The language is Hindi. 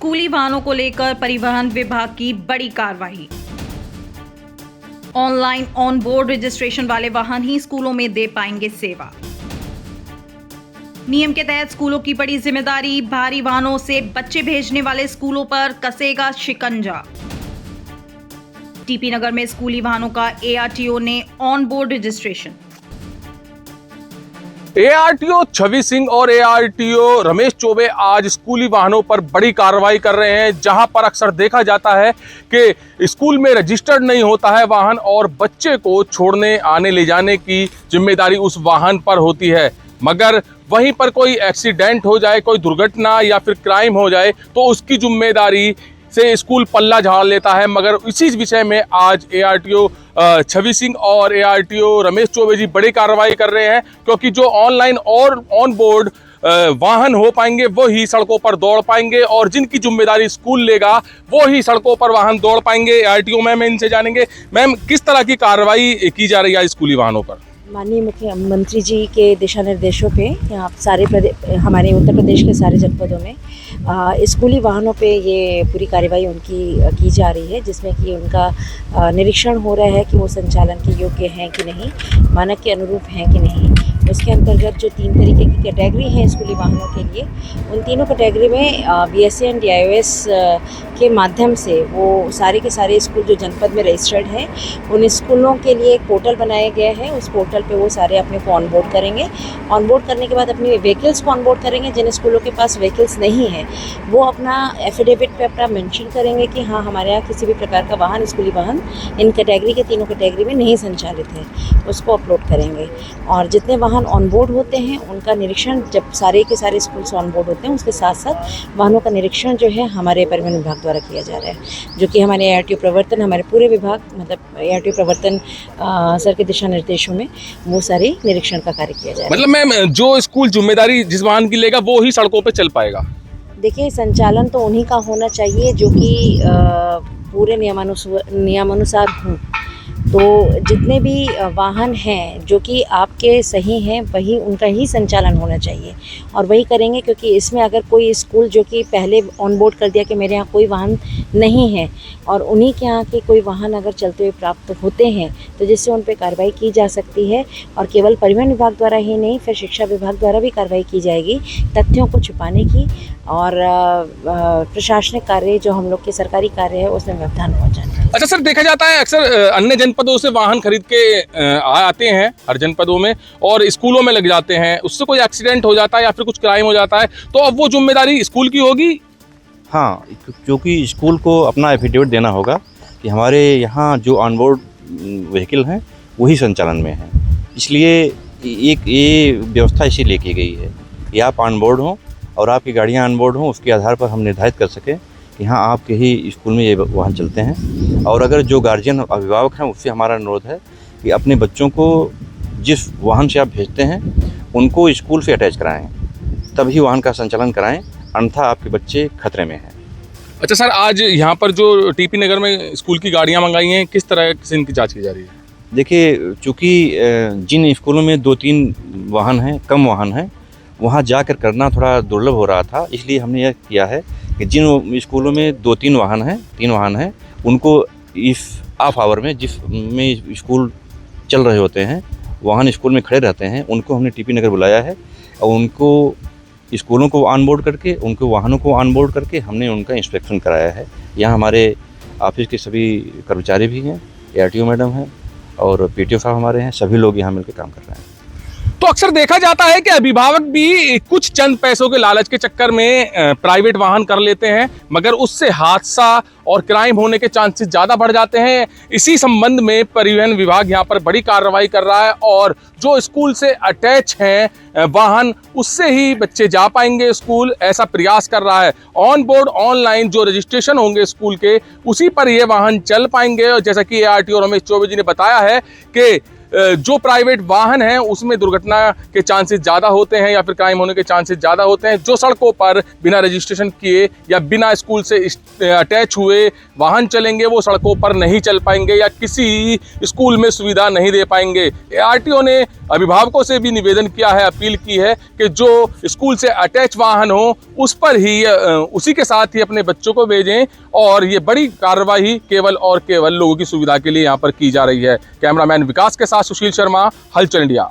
स्कूली वाहनों को लेकर परिवहन विभाग की बड़ी कार्रवाई। ऑनलाइन ऑन बोर्ड रजिस्ट्रेशन वाले वाहन ही स्कूलों में दे पाएंगे सेवा। नियम के तहत स्कूलों की बड़ी जिम्मेदारी, भारी वाहनों से बच्चे भेजने वाले स्कूलों पर कसेगा शिकंजा। टीपी नगर में स्कूली वाहनों का एआरटीओ ने ऑन बोर्ड रजिस्ट्रेशन। एआरटीओ छवि सिंह और एआरटीओ रमेश चौबे आज स्कूली वाहनों पर बड़ी कार्रवाई कर रहे हैं, जहां पर अक्सर देखा जाता है कि स्कूल में रजिस्टर्ड नहीं होता है वाहन और बच्चे को छोड़ने आने ले जाने की जिम्मेदारी उस वाहन पर होती है। मगर वहीं पर कोई एक्सीडेंट हो जाए, कोई दुर्घटना या फिर क्राइम हो जाए तो उसकी जिम्मेदारी से स्कूल पल्ला झाड़ लेता है। मगर इसी विषय में आज एआरटीओ छवि सिंह और एआरटीओ रमेश चौबे जी बड़ी कार्रवाई कर रहे हैं, क्योंकि जो ऑनलाइन और ऑन बोर्ड वाहन हो पाएंगे वो ही सड़कों पर दौड़ पाएंगे और जिनकी जिम्मेदारी स्कूल लेगा वो ही सड़कों पर वाहन दौड़ पाएंगे। एआरटीओ मैम इनसे जानेंगे, मैम किस तरह की कार्रवाई की जा रही है स्कूली वाहनों पर? माननीय मुख्यमंत्री जी के दिशा निर्देशों पे यहाँ सारे हमारे उत्तर प्रदेश के सारे जनपदों में स्कूली वाहनों पे ये पूरी कार्रवाई उनकी की जा रही है, जिसमें कि उनका निरीक्षण हो रहा है कि वो संचालन के योग्य हैं कि नहीं, मानक के अनुरूप हैं कि नहीं। उसके अंतर्गत जो 3 तरीके की कैटेगरी हैं स्कूली वाहनों के लिए, उन तीनों कैटेगरी में BSA एंड DIOS के माध्यम से वो सारे के सारे स्कूल जो जनपद में रजिस्टर्ड हैं उन स्कूलों के लिए एक पोर्टल बनाया गया है। उस पोर्टल पे वो सारे अपने को ऑनबोर्ड करेंगे। ऑनबोर्ड करने के बाद अपनी व्हीकल्स को ऑनबोर्ड करेंगे। जिन स्कूलों के पास व्हीकल्स नहीं है वो अपना एफिडेविट पे अपना मेंशन करेंगे कि हाँ, हमारे यहाँ किसी भी प्रकार का वाहन, स्कूली वाहन इन कैटेगरी के तीनों कैटेगरी में नहीं संचालित है, उसको अपलोड करेंगे। और जितने वाहन ऑनबोर्ड होते हैं उनका निरीक्षण, जब सारे के सारे स्कूल ऑनबोर्ड होते हैं उसके साथ साथ वाहनों का निरीक्षण जो है हमारे परिवहन विभाग द्वारा किया जा रहा है, जो कि हमारे एआरटीओ प्रवर्तन, हमारे पूरे विभाग मतलब एआरटीओ प्रवर्तन सर के दिशा निर्देशों में वो सारे निरीक्षण का कार्य किया जा रहा है। मतलब मैम जो स्कूल जिम्मेदारी जिस वाहन की लेगा वो ही सड़कों पे चल पाएगा? देखिए, संचालन तो उन्हीं का होना चाहिए जो कि पूरे नियमानुसार हों। तो जितने भी वाहन हैं जो कि आपके सही हैं वही उनका ही संचालन होना चाहिए और वही करेंगे, क्योंकि इसमें अगर कोई स्कूल जो कि पहले ऑनबोर्ड कर दिया कि मेरे यहाँ कोई वाहन नहीं है और उन्हीं के यहाँ के कोई वाहन अगर चलते हुए प्राप्त होते हैं तो जिससे उन पर कार्रवाई की जा सकती है। और केवल परिवहन विभाग द्वारा ही नहीं, फिर शिक्षा विभाग द्वारा भी कार्रवाई की जाएगी तथ्यों को छुपाने की और प्रशासनिक कार्य जो हम लोग के सरकारी कार्य है उसमें व्यवधान पहुँचाने। अच्छा सर, देखा जाता है अक्सर अन्य जनपदों से वाहन खरीद के आते हैं हर जनपदों में और स्कूलों में लग जाते हैं, उससे कोई एक्सीडेंट हो जाता है या फिर कुछ क्राइम हो जाता है तो अब वो जिम्मेदारी स्कूल की होगी? हाँ, क्योंकि स्कूल को अपना एफिडेविट देना होगा कि हमारे यहाँ जो ऑनबोर्ड व्हीकल हैं वही संचालन में है, इसलिए एक ये व्यवस्था इसीलिए की गई है कि आप ऑनबोर्ड हों और आपकी गाड़ियाँ ऑनबोर्ड हों, उसके आधार पर हम निर्धारित कर सकें कि हाँ, आपके ही स्कूल में ये वाहन चलते हैं। और अगर जो गार्जियन अभिभावक हैं उससे हमारा अनुरोध है कि अपने बच्चों को जिस वाहन से आप भेजते हैं उनको स्कूल से अटैच कराएं, तभी वाहन का संचालन कराएं, अन्यथा आपके बच्चे खतरे में हैं। अच्छा सर, आज यहाँ पर जो टीपी नगर में स्कूल की गाड़ियाँ मंगाई हैं, किस तरह से इनकी जाँच की जा रही है? देखिए, चूँकि जिन स्कूलों में 2-3 वाहन हैं, कम वाहन हैं, वहाँ जाकर करना थोड़ा दुर्लभ हो रहा था, इसलिए हमने यह किया है कि जिन स्कूलों में 2-3 वाहन हैं, 3 वाहन हैं, उनको इस ऑफ आवर में जिसमें स्कूल चल रहे होते हैं, वाहन स्कूल में खड़े रहते हैं, उनको हमने टीपी नगर बुलाया है और उनको स्कूलों को ऑनबोर्ड करके, उनके वाहनों को ऑनबोर्ड करके हमने उनका इंस्पेक्शन कराया है। यहाँ हमारे ऑफिस के सभी कर्मचारी भी हैं, एआरटीओ मैडम हैं और पीटीओ साहब हमारे हैं, सभी लोग यहाँ मिलकर काम कर रहे हैं। तो अक्सर देखा जाता है कि अभिभावक भी कुछ चंद पैसों के लालच के चक्कर में प्राइवेट वाहन कर लेते हैं, मगर उससे हादसा और क्राइम होने के चांसेस ज़्यादा बढ़ जाते हैं। इसी संबंध में परिवहन विभाग यहाँ पर बड़ी कार्रवाई कर रहा है और जो स्कूल से अटैच हैं वाहन, उससे ही बच्चे जा पाएंगे स्कूल, ऐसा प्रयास कर रहा है। ऑन बोर्ड ऑनलाइन जो रजिस्ट्रेशन होंगे स्कूल के, उसी पर ये वाहन चल पाएंगे। और जैसा कि एआरटीओ रमेश चौबे जी ने बताया है कि जो प्राइवेट वाहन है उसमें दुर्घटना के चांसेस ज़्यादा होते हैं या फिर क्राइम होने के चांसेस ज़्यादा होते हैं। जो सड़कों पर बिना रजिस्ट्रेशन किए या बिना स्कूल से अटैच हुए वाहन चलेंगे वो सड़कों पर नहीं चल पाएंगे या किसी स्कूल में सुविधा नहीं दे पाएंगे। एआरटीओ ने अभिभावकों से भी निवेदन किया है, अपील की है कि जो स्कूल से अटैच वाहन हो उस पर ही उसी के साथ ही अपने बच्चों को भेजें और ये बड़ी कार्रवाई केवल और केवल लोगों की सुविधा के लिए यहाँ पर की जा रही है। कैमरामैन विकास के साथ सुशील शर्मा, हलचल इंडिया।